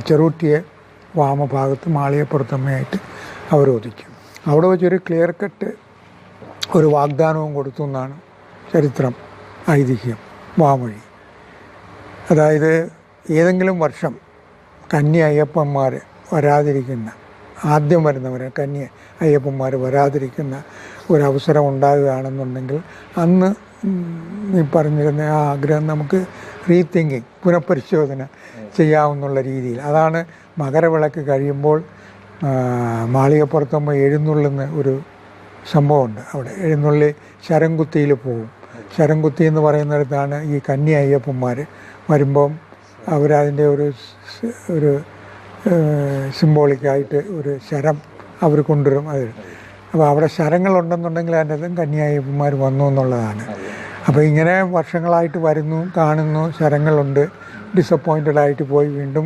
ചെറുകുറ്റിയെ വാമഭാഗത്ത് മാളികപ്പുറത്തമ്മയായിട്ട് അവരോധിക്കും. അവിടെ വെച്ചൊരു clear cut ഒരു വാഗ്ദാനവും കൊടുത്തു എന്നാണ് ചരിത്രം, ഐതിഹ്യം, വാമൊഴി. അതായത് ഏതെങ്കിലും വർഷം കന്നി അയ്യപ്പന്മാർ വരാതിരിക്കുന്ന, ആദ്യം വരുന്നവരെ കന്നി അയ്യപ്പന്മാർ വരാതിരിക്കുന്ന ഒരവസരം ഉണ്ടാകുകയാണെന്നുണ്ടെങ്കിൽ അന്ന് ഈ പറഞ്ഞിരുന്ന ആ ആഗ്രഹം നമുക്ക് റീതിങ്കിങ്, പുനഃപരിശോധന ചെയ്യാവുന്നുള്ള രീതിയിൽ. അതാണ് മകരവിളക്ക് കഴിയുമ്പോൾ മാളികപ്പുറത്തമ്മ എഴുന്നള്ളുന്ന ഒരു സംഭവമുണ്ട്. അവിടെ എഴുന്നള്ളി ശരംകുത്തിയിൽ പോകും. ശരംകുത്തി എന്ന് പറയുന്നിടത്താണ് ഈ കന്നി അയ്യപ്പന്മാർ വരുമ്പം അവരതിൻ്റെ ഒരു സിംബോളിക്കായിട്ട് ഒരു ശരം അവർ കൊണ്ടുവരും. അത് അപ്പോൾ അവിടെ ശരങ്ങളുണ്ടെന്നുണ്ടെങ്കിൽ അതിൻ്റെ കന്നി അയ്യപ്പന്മാർ വന്നു എന്നുള്ളതാണ്. അപ്പോൾ ഇങ്ങനെ വർഷങ്ങളായിട്ട് വരുന്നു, കാണുന്നു, ശരങ്ങളുണ്ട്, ഡിസപ്പോയിൻറ്റഡ് ആയിട്ട് പോയി വീണ്ടും